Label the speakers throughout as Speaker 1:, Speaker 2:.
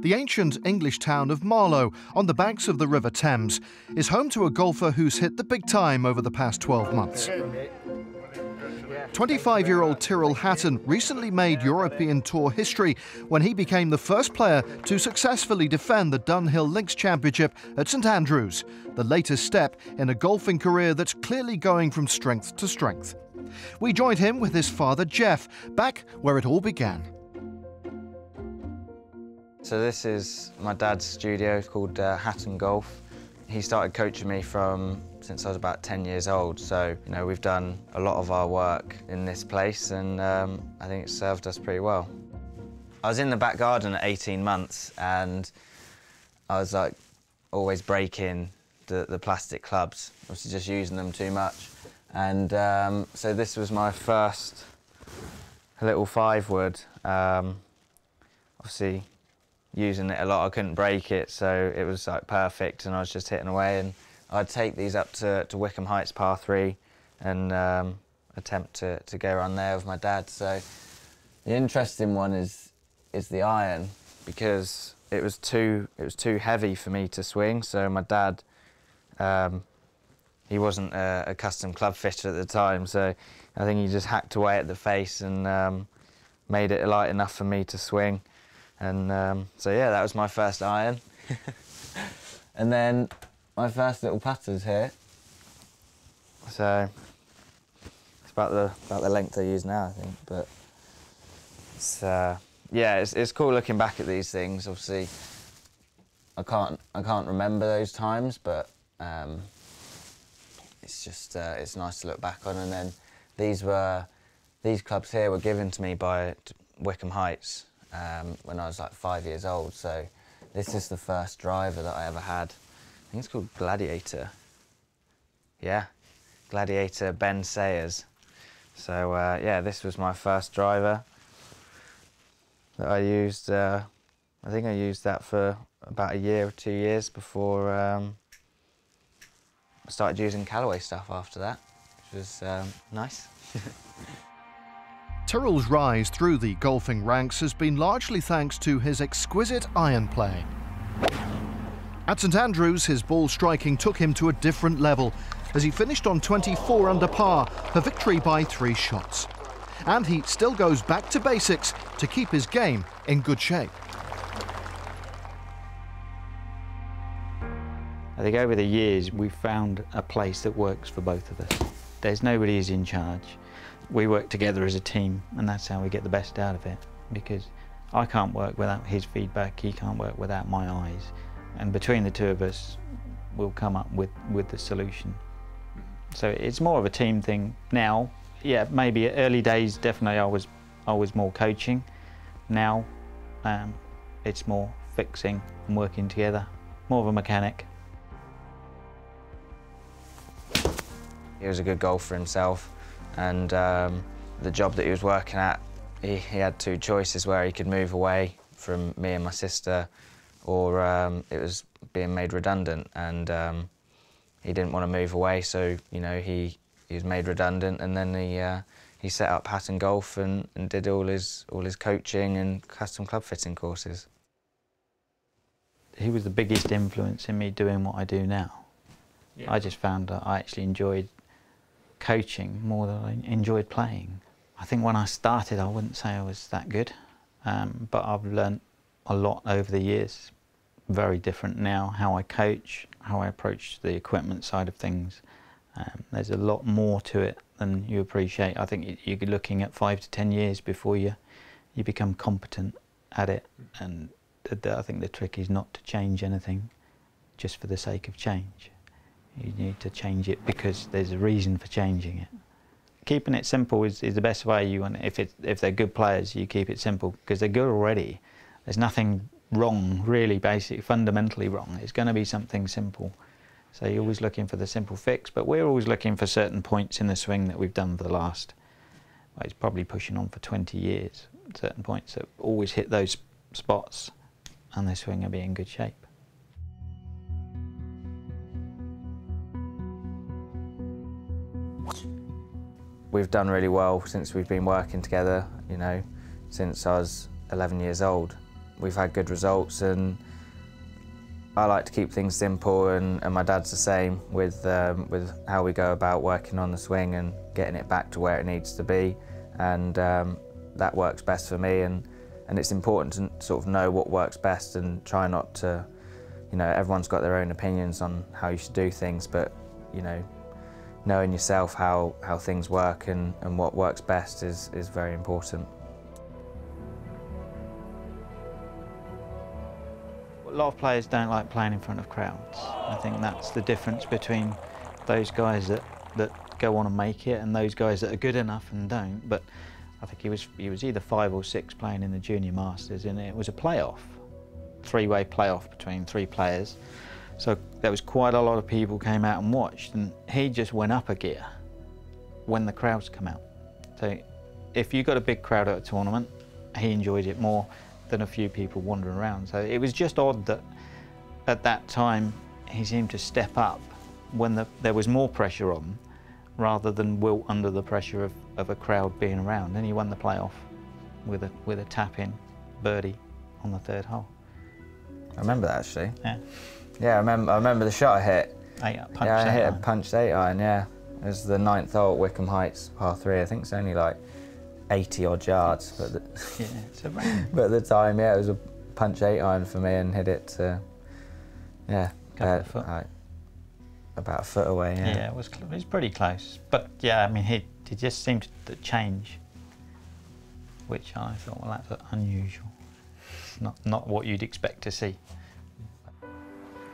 Speaker 1: The ancient English town of Marlow, on the banks of the River Thames, is home to a golfer who's hit the big time over the past 12 months. 25-year-old Tyrrell Hatton recently made European Tour history when he became the first player to successfully defend the Dunhill Links Championship at St Andrews, the latest step in a golfing career that's clearly going from strength to strength. We joined him with his father Jeff, back where it all began.
Speaker 2: So this is my dad's studio called Hatton Golf. He started coaching me since I was about 10 years old, so we've done a lot of our work in this place, and I think it's served us pretty well. I was in the back garden at 18 months, and I was like always breaking the plastic clubs. I was just using them too much, and so this was my first little 5-wood. Obviously, using it a lot, I couldn't break it, so it was like perfect, and I was just hitting away. And I'd take these up to Wickham Heights par 3 and attempt to go around there with my dad. So the interesting one is the iron, because it was too heavy for me to swing. So my dad, he wasn't a custom club fitter at the time, so I think he just hacked away at the face and made it light enough for me to swing. And so yeah, that was my first iron. And then my first little putters here. So it's about the length I use now, I think. But it's yeah, it's cool looking back at these things. Obviously, I can't remember those times, but it's just it's nice to look back on. And then these clubs here were given to me by Wickham Heights when I was like 5 years old. So this is the first driver that I ever had. I think it's called Gladiator. Yeah, Gladiator Ben Sayers. So yeah, this was my first driver that I used. I think I used that for about a year or 2 years before I started using Callaway stuff after that, which was nice.
Speaker 1: Tyrrell's rise through the golfing ranks has been largely thanks to his exquisite iron play. At St Andrews, his ball striking took him to a different level as he finished on 24 under par, a victory by 3 shots. And he still goes back to basics to keep his game in good shape.
Speaker 3: I think over the years we've found a place that works for both of us. There's nobody who's in charge. We work together as a team, and that's how we get the best out of it, because I can't work without his feedback, he can't work without my eyes, and between the two of us we'll come up with the solution. So it's more of a team thing now. Yeah, maybe early days definitely I was more coaching. Now it's more fixing and working together, more of a mechanic.
Speaker 2: He was a good golfer himself, and the job that he was working at, he had 2 choices where he could move away from me and my sister, or it was being made redundant, and he didn't want to move away, so he was made redundant, and then he set up Hatton Golf and did all his coaching and custom club fitting courses.
Speaker 3: He was the biggest influence in me doing what I do now. Yeah. I just found that I actually enjoyed coaching more than I enjoyed playing. I think when I started I wouldn't say I was that good, but I've learnt a lot over the years. Very different now, how I coach, how I approach the equipment side of things. There's a lot more to it than you appreciate. I think you're looking at 5 to 10 years before you become competent at it, and I think the trick is not to change anything just for the sake of change. You need to change it because there's a reason for changing it. Keeping it simple is the best way. If they're good players, you keep it simple because they're good already. There's nothing wrong, really, fundamentally wrong. It's going to be something simple. So you're always looking for the simple fix, but we're always looking for certain points in the swing that we've done for the last, well, it's probably pushing on for 20 years, certain points that always hit those spots and the swing will be in good shape.
Speaker 2: We've done really well since we've been working together, since I was 11 years old. we've had good results, and I like to keep things simple, and my dad's the same with how we go about working on the swing and getting it back to where it needs to be, and that works best for me, and it's important to sort of know what works best and try not to, you know, everyone's got their own opinions on how you should do things, but, you know, knowing yourself how things work and what works best is very important.
Speaker 3: A lot of players don't like playing in front of crowds. I think that's the difference between those guys that go on and make it and those guys that are good enough and don't. But I think he was either 5 or 6 playing in the Junior Masters, and it was a playoff, 3-way playoff between 3 players. So there was quite a lot of people came out and watched, and he just went up a gear when the crowds come out. So if you got a big crowd at a tournament, he enjoyed it more than a few people wandering around. So it was just odd that at that time he seemed to step up when there was more pressure on, rather than wilt under the pressure of a crowd being around. And he won the playoff with a tap-in birdie on the 3rd hole.
Speaker 2: I remember that, actually.
Speaker 3: Yeah.
Speaker 2: Yeah, I remember the shot I hit.
Speaker 3: I
Speaker 2: hit a punched 8-iron, yeah. It was the 9th hole at Wickham Heights, par 3. I think it's only like 80-odd yards. But
Speaker 3: yeah, it's a round.
Speaker 2: But at the time, yeah, it was a punch 8-iron for me, and hit it, yeah, about a foot away, yeah.
Speaker 3: Yeah, it was pretty close. But yeah, I mean, he just seemed to change, which I thought, well, that's unusual. It's not what you'd expect to see.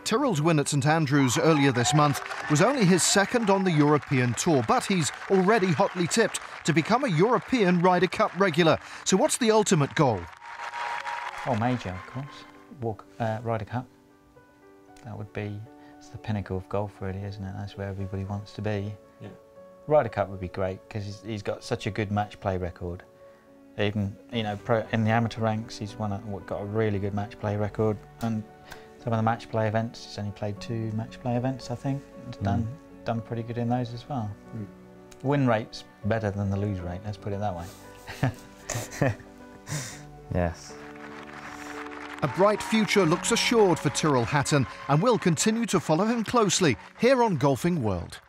Speaker 1: Tyrrell's win at St Andrews earlier this month was only his 2nd on the European Tour, but he's already hotly tipped to become a European Ryder Cup regular. So what's the ultimate goal?
Speaker 3: Oh, major, of course. Ryder Cup. That would be, it's the pinnacle of golf, really, isn't it? That's where everybody wants to be. Yeah. Ryder Cup would be great because he's got such a good match play record. Even, you know, in the amateur ranks, he's got a really good match play record, and some of the match play events, he's only played 2 match play events, I think. He's done pretty good in those as well. Win rate's better than the lose rate, let's put it that way.
Speaker 2: Yes.
Speaker 1: A bright future looks assured for Tyrrell Hatton, and we'll continue to follow him closely here on Golfing World.